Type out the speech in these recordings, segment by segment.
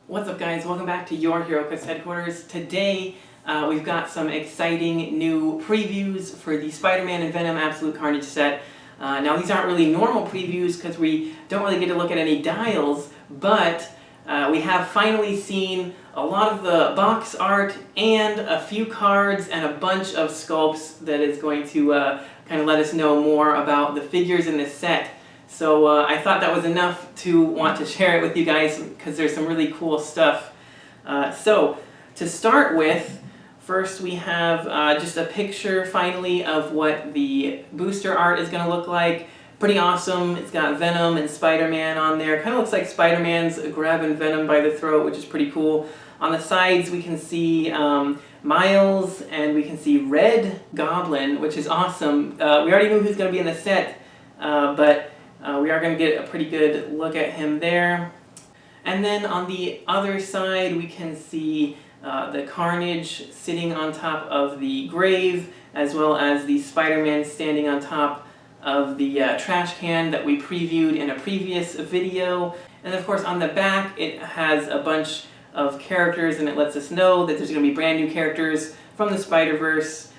What's up, guys? Welcome back to your Heroclix headquarters. Today we've got some exciting new previews for the Spider-Man and Venom Absolute Carnage set. Now these aren't really normal previews because we don't really get to look at any dials, but we have finally seen a lot of the box art and a few cards and a bunch of sculpts that is going to kind of let us know more about the figures in this set. So I thought that was enough to want to share it with you guys because there's some really cool stuff. So to start with, first we have just a picture finally of what the booster art is going to look like. Pretty awesome. It's got Venom and Spider-Man on there. Kind of looks like Spider-Man's grabbing Venom by the throat, which is pretty cool. On the sides we can see Miles and we can see Red Goblin, which is awesome. We already knew who's going to be in the set, but we are going to get a pretty good look at him there. And then on the other side we can see the Carnage sitting on top of the grave, as well as the Spider-Man standing on top of the trash can that we previewed in a previous video. And of course on the back it has a bunch of characters and it lets us know that there's going to be brand new characters from the Spider-Verse,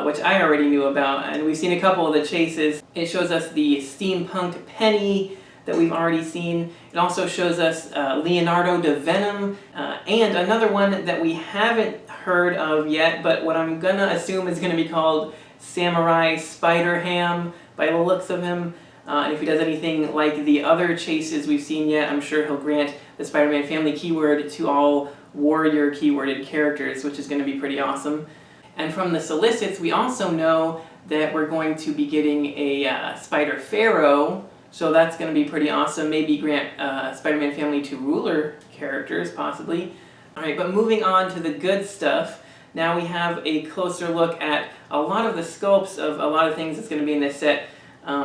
which I already knew about, and we've seen a couple of the chases. It shows us the steampunk Penny that we've already seen. It also shows us Leonardo da Venom, and another one that we haven't heard of yet, but what I'm gonna assume is gonna be called Samurai Spider-Ham by the looks of him. And if he does anything like the other chases we've seen yet, I'm sure he'll grant the Spider-Man family keyword to all warrior keyworded characters, which is gonna be pretty awesome. And from the solicits, we also know that we're going to be getting a Spider-Pharaoh, so that's going to be pretty awesome. Maybe grant Spider-Man family to ruler characters, possibly. Alright, but moving on to the good stuff, now we have a closer look at a lot of the sculpts of a lot of things that's going to be in this set.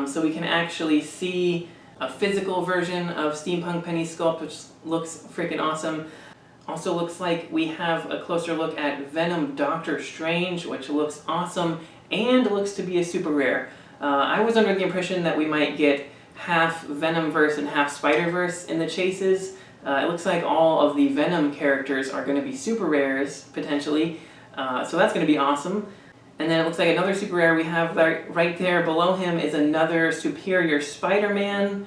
So we can actually see a physical version of Steampunk Penny's sculpt, which looks freaking awesome. Also looks like we have a closer look at Venom Doctor Strange, which looks awesome and looks to be a super rare. I was under the impression that we might get half Venomverse and half Spider-Verse in the chases. It looks like all of the Venom characters are going to be super rares, potentially, so that's going to be awesome. And then it looks like another super rare we have right there below him is another Superior Spider-Man,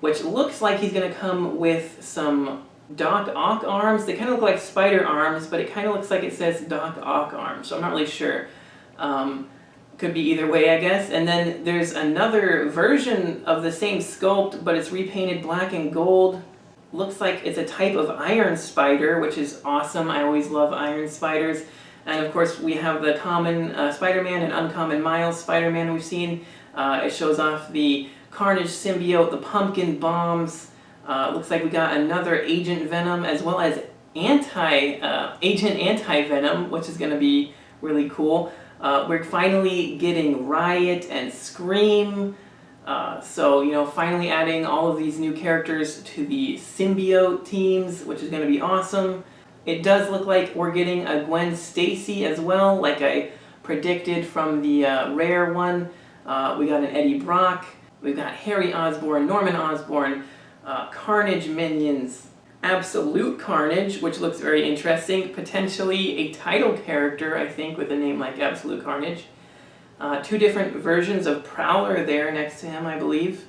which looks like he's going to come with some Doc Ock arms. They kind of look like spider arms, but it kind of looks like it says Doc Ock arms, so I'm not really sure. Could be either way, I guess. And then there's another version of the same sculpt, but it's repainted black and gold. Looks like it's a type of Iron Spider, which is awesome. I always love Iron Spiders. And of course we have the common Spider-Man and uncommon Miles Spider-Man we've seen. It shows off the Carnage symbiote, the pumpkin bombs. Looks like we got another Agent Venom as well as Agent Anti-Venom, which is going to be really cool. We're finally getting Riot and Scream. So, you know, finally adding all of these new characters to the symbiote teams, which is going to be awesome. It does look like we're getting a Gwen Stacy as well, like I predicted from the rare one. We got an Eddie Brock. We've got Harry Osborn, Norman Osborn, Carnage minions, Absolute Carnage, which looks very interesting, potentially a title character, I think, with a name like Absolute Carnage. Two different versions of Prowler there next to him, I believe.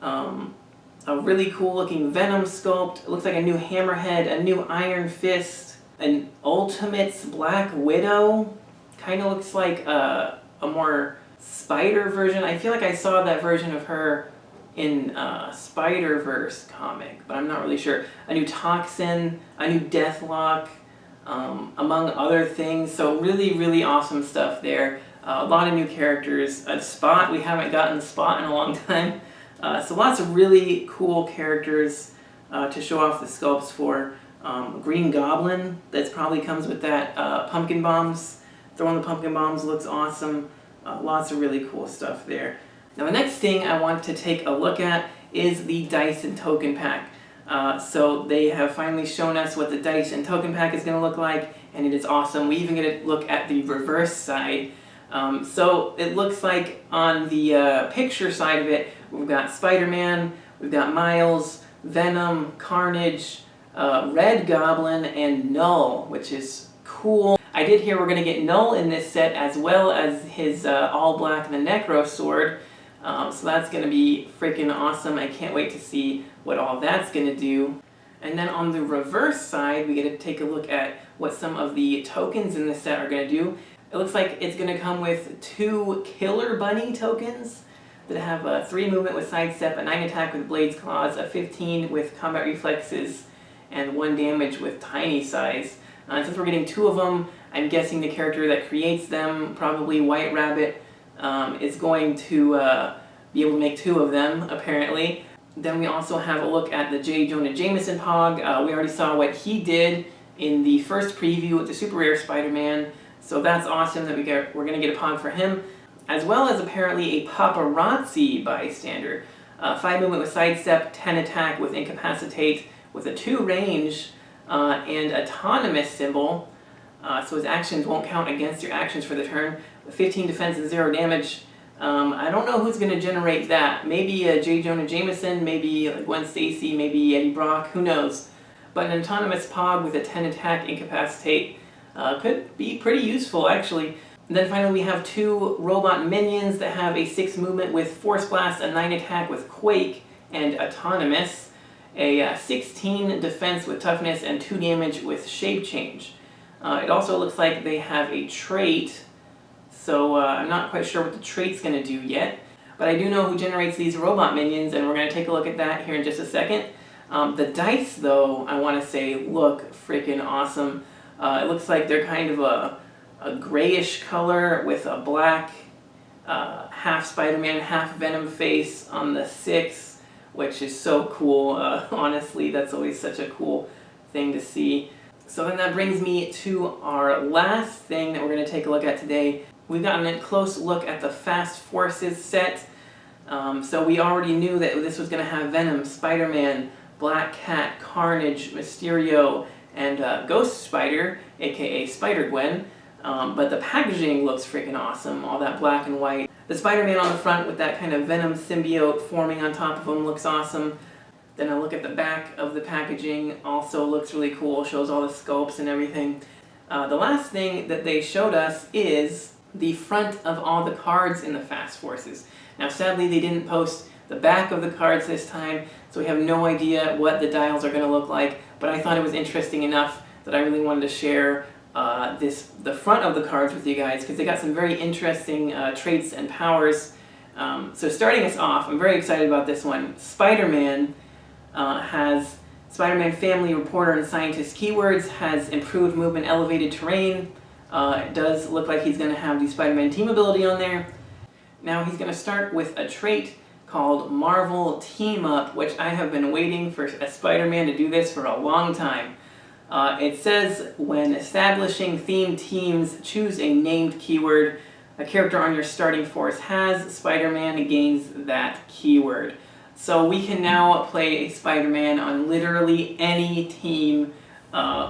A really cool looking Venom sculpt. It looks like a new Hammerhead, a new Iron Fist, an Ultimates Black Widow. Kind of looks like a more spider version. I feel like I saw that version of her in Spider-Verse comic, but I'm not really sure. A new Toxin, a new Deathlock, among other things. So really, really awesome stuff there. A lot of new characters. A Spot, we haven't gotten Spot in a long time. So lots of really cool characters to show off the sculpts for. Green Goblin, that probably comes with that pumpkin bombs. Throwing the pumpkin bombs looks awesome. Lots of really cool stuff there. Now the next thing I want to take a look at is the dice and token pack. So they have finally shown us what the dice and token pack is going to look like, and it is awesome. We even get a look at the reverse side. So it looks like on the picture side of it, we've got Spider-Man, we've got Miles, Venom, Carnage, Red Goblin, and Null, which is cool. I did hear we're going to get Null in this set as well as his all black the Necro Sword. So that's going to be freaking awesome. I can't wait to see what all that's going to do. And then on the reverse side, we get to take a look at what some of the tokens in this set are going to do. It looks like it's going to come with 2 Killer Bunny tokens that have a 3 movement with sidestep, a 9 attack with Blade's Claws, a 15 with combat reflexes, and 1 damage with tiny size. Since we're getting 2 of them, I'm guessing the character that creates them, probably White Rabbit, is going to be able to make 2 of them, apparently. Then we also have a look at the J. Jonah Jameson Pog. We already saw what he did in the first preview with the Super Rare Spider-Man, so that's awesome that we're going to get a Pog for him, as well as apparently a Paparazzi bystander. 5 movement with Sidestep, 10 attack with Incapacitate, with a 2 range, and autonomous symbol, so his actions won't count against your actions for the turn, 15 defense and 0 damage. I don't know who's going to generate that. Maybe J. Jonah Jameson, maybe Gwen Stacy, maybe Eddie Brock, who knows. But an autonomous Pog with a 10 attack Incapacitate could be pretty useful, actually. And then finally we have 2 robot minions that have a 6 movement with Force Blast, a 9 attack with Quake, and autonomous, a 16 defense with Toughness, and 2 damage with Shape Change. It also looks like they have a trait, so I'm not quite sure what the trait's going to do yet. But I do know who generates these robot minions, and we're going to take a look at that here in just a second. The dice, though, I want to say, look freaking awesome. It looks like they're kind of a grayish color with a black half Spider-Man, half Venom face on the 6, which is so cool. Honestly, that's always such a cool thing to see. So then that brings me to our last thing that we're going to take a look at today. We've gotten a close look at the Fast Forces set. So we already knew that this was going to have Venom, Spider-Man, Black Cat, Carnage, Mysterio, and Ghost Spider, aka Spider-Gwen. But the packaging looks freaking awesome, all that black and white. The Spider-Man on the front with that kind of Venom symbiote forming on top of him looks awesome. Then I look at the back of the packaging, also looks really cool, shows all the sculpts and everything. The last thing that they showed us is the front of all the cards in the Fast Forces. Now sadly they didn't post the back of the cards this time, so we have no idea what the dials are going to look like, but I thought it was interesting enough that I really wanted to share the front of the cards with you guys, because they got some very interesting traits and powers. So starting us off, I'm very excited about this one. Spider-Man has Spider-Man Family Reporter and Scientist keywords, has improved movement, elevated terrain. It does look like he's going to have the Spider-Man team ability on there. Now he's going to start with a trait called Marvel Team Up, which I have been waiting for a Spider-Man to do this for a long time. It says, when establishing themed teams, choose a named keyword. A character on your starting force has, Spider-Man gains that keyword. So we can now play a Spider-Man on literally any team,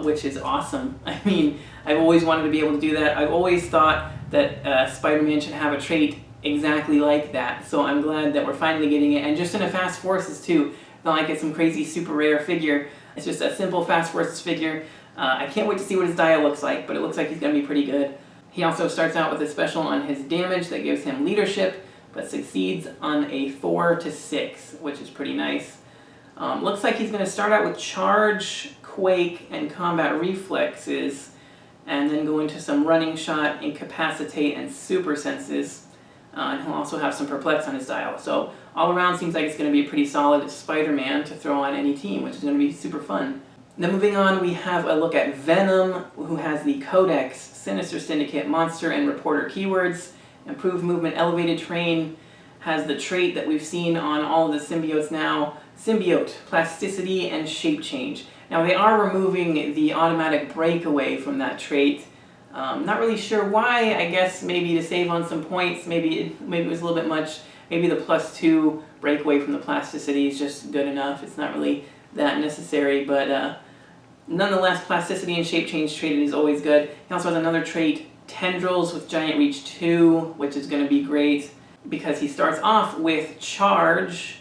which is awesome. I mean, I've always wanted to be able to do that. I've always thought that Spider-Man should have a trait exactly like that. So I'm glad that we're finally getting it. And just in a Fast Forces too. Not like it's some crazy super rare figure. It's just a simple Fast Forces figure. I can't wait to see what his dial looks like, but it looks like he's going to be pretty good. He also starts out with a special on his damage that gives him leadership, but succeeds on a 4 to 6, which is pretty nice. Looks like he's going to start out with Charge, Quake, and Combat Reflexes, and then go into some Running Shot, Incapacitate, and Super Senses. And he'll also have some Perplex on his dial. So all around seems like it's going to be a pretty solid Spider-Man to throw on any team, which is going to be super fun. Then moving on, we have a look at Venom, who has the Codex, Sinister Syndicate, Monster, and Reporter keywords. Improved movement, elevated terrain, has the trait that we've seen on all of the symbiotes now, Symbiote, Plasticity, and Shape Change. Now they are removing the automatic breakaway from that trait. Not really sure why. I guess maybe to save on some points, maybe it was a little bit much. Maybe the +2 breakaway from the plasticity is just good enough. It's not really that necessary, but nonetheless, plasticity and shape change traded is always good. He also has another trait, Tendrils with Giant Reach 2, which is going to be great because he starts off with Charge,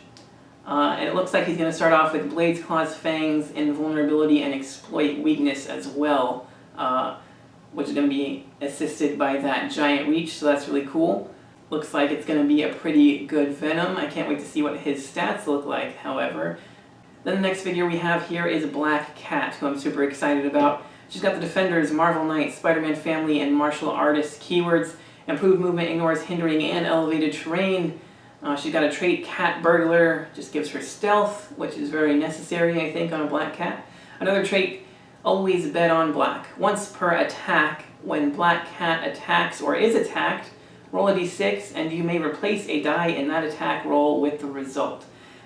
And it looks like he's going to start off with Blades, Claws, Fangs, Invulnerability, and Exploit Weakness as well, which is going to be assisted by that Giant Reach, so that's really cool. Looks like it's going to be a pretty good Venom. I can't wait to see what his stats look like, however. Then the next figure we have here is Black Cat, who I'm super excited about. She's got the Defenders, Marvel Knight, Spider-Man Family, and Martial Artist keywords. Improved movement ignores hindering and elevated terrain. She's got a trait, Cat Burglar, just gives her stealth, which is very necessary, I think, on a Black Cat. Another trait, always bet on black. Once per attack, when Black Cat attacks or is attacked, roll a d6, and you may replace a die in that attack roll with the result.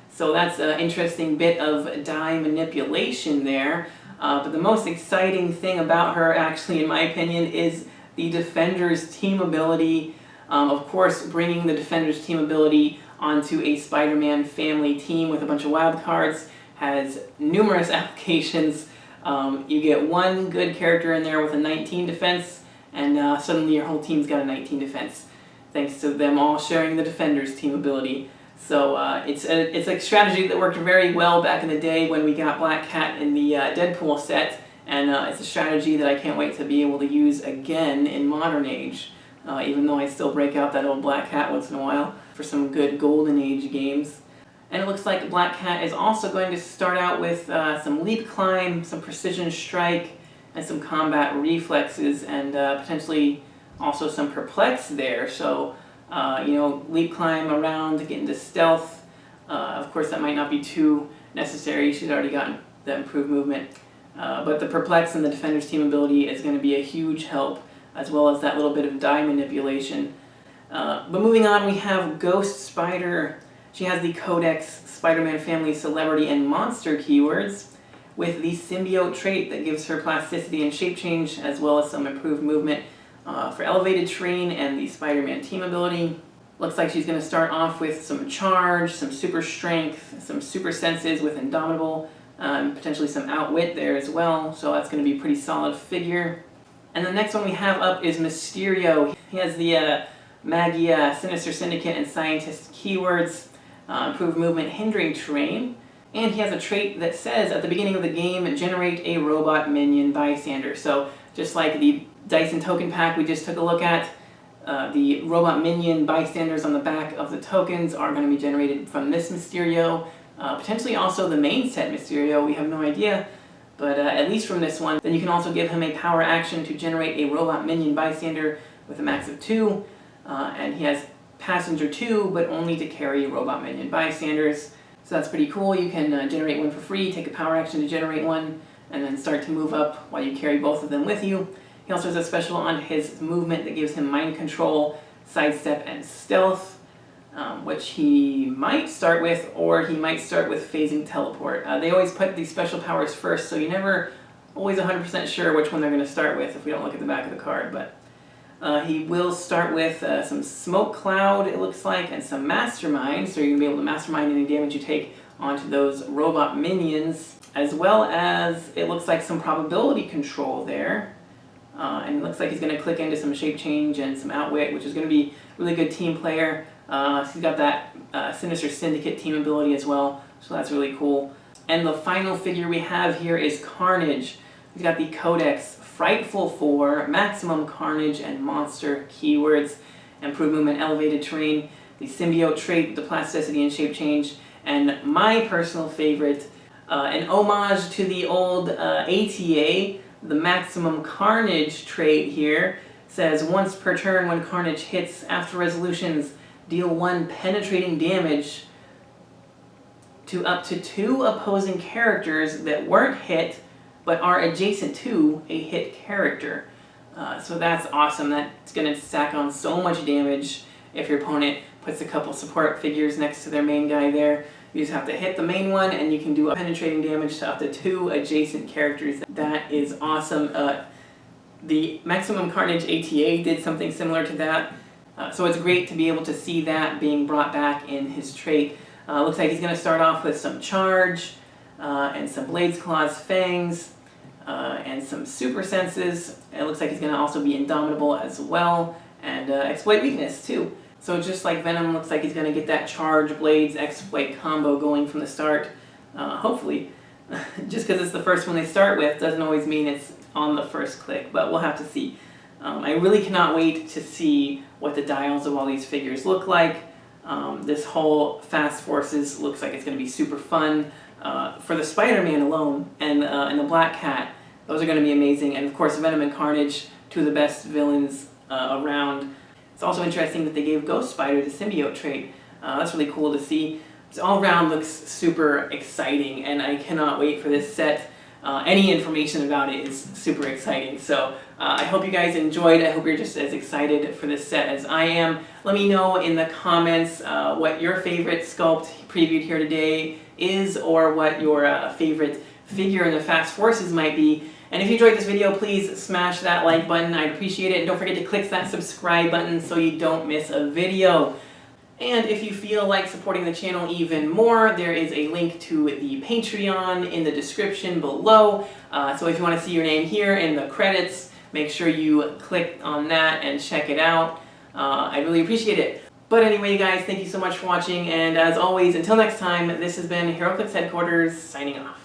So that's an interesting bit of die manipulation there. But the most exciting thing about her, actually, in my opinion, is the Defender's team ability. Of course, bringing the Defender's team ability onto a Spider-Man family team with a bunch of wild cards has numerous applications. You get one good character in there with a 19 defense, and suddenly your whole team's got a 19 defense, thanks to them all sharing the Defender's team ability. So it's a strategy that worked very well back in the day when we got Black Cat in the Deadpool set, and it's a strategy that I can't wait to be able to use again in Modern Age, even though I still break out that old Black Cat once in a while for some good Golden Age games. And it looks like Black Cat is also going to start out with some Leap Climb, some Precision Strike, and some Combat Reflexes, and potentially also some Perplex there. So, Leap Climb around to get into Stealth. Of course, that might not be too necessary. She's already gotten the improved movement. But the Perplex and the Defender's team ability is going to be a huge help, as well as that little bit of die manipulation. But moving on, we have Ghost Spider. She has the Codex, Spider-Man Family, Celebrity, and Monster keywords, with the Symbiote trait that gives her plasticity and shape change, as well as some improved movement for elevated terrain and the Spider-Man team ability. Looks like she's going to start off with some Charge, some Super Strength, some Super Senses with Indomitable, potentially some Outwit there as well, so that's going to be a pretty solid figure. And the next one we have up is Mysterio. He has the Magia, Sinister Syndicate, and Scientist keywords, improved movement, hindering terrain, and he has a trait that says at the beginning of the game, generate a robot minion bystander. So just like the Dyson token pack we just took a look at, the robot minion bystanders on the back of the tokens are going to be generated from this Mysterio, potentially also the main set Mysterio, we have no idea, but at least from this one. Then you can also give him a power action to generate a robot minion bystander with a max of 2, and he has Passenger 2, but only to carry robot minion bystanders. So that's pretty cool. You can generate one for free, take a power action to generate one, and then start to move up while you carry both of them with you. He also has a special on his movement that gives him Mind Control, Sidestep, and Stealth, which he might start with, or he might start with Phasing Teleport. They always put these special powers first, so you're never always 100% sure which one they're going to start with if we don't look at the back of the card. But he will start with some Smoke Cloud, it looks like, and some Mastermind, so you're going to be able to mastermind any damage you take onto those robot minions, as well as, it looks like, some Probability Control there. And it looks like he's going to click into some Shape Change and some Outwit, which is going to be a really good team player. So he's got that Sinister Syndicate team ability as well, so that's really cool. And the final figure we have here is Carnage. He's got the Codex, Frightful 4, Maximum Carnage, and Monster keywords, improved movement, elevated terrain, the Symbiote trait with the plasticity and shape change, and my personal favorite, an homage to the old ATA, the Maximum Carnage trait here, says once per turn when Carnage hits, after resolutions, deal 1 penetrating damage to up to 2 opposing characters that weren't hit but are adjacent to a hit character. So that's awesome. That's going to stack on so much damage if your opponent puts a couple support figures next to their main guy there. You just have to hit the main one and you can do a penetrating damage to up to 2 adjacent characters. That is awesome. The Maximum Carnage ATA did something similar to that. So it's great to be able to see that being brought back in his trait. Looks like he's going to start off with some Charge, and some Blades, Claws, Fangs, and some Super Senses. It looks like he's going to also be Indomitable as well, and Exploit Weakness too. So just like Venom, looks like he's going to get that Charge Blades Exploit combo going from the start, hopefully. Just because it's the first one they start with doesn't always mean it's on the first click, but we'll have to see. I really cannot wait to see what the dials of all these figures look like. This whole Fast Forces looks like it's going to be super fun. For the Spider-Man alone and the Black Cat, those are going to be amazing. And of course Venom and Carnage, two of the best villains around. It's also interesting that they gave Ghost Spider the symbiote trait. That's really cool to see. So all around looks super exciting, and I cannot wait for this set. Any information about it is super exciting. So I hope you guys enjoyed. I hope you're just as excited for this set as I am. Let me know in the comments what your favorite sculpt previewed here today is, or what your favorite figure in the Fast Forces might be. And if you enjoyed this video, please smash that like button. I'd appreciate it. And don't forget to click that subscribe button so you don't miss a video. And if you feel like supporting the channel even more, there is a link to the Patreon in the description below. So if you want to see your name here in the credits, make sure you click on that and check it out. I really appreciate it. But anyway, guys, thank you so much for watching. And as always, until next time, this has been Heroclix Headquarters signing off.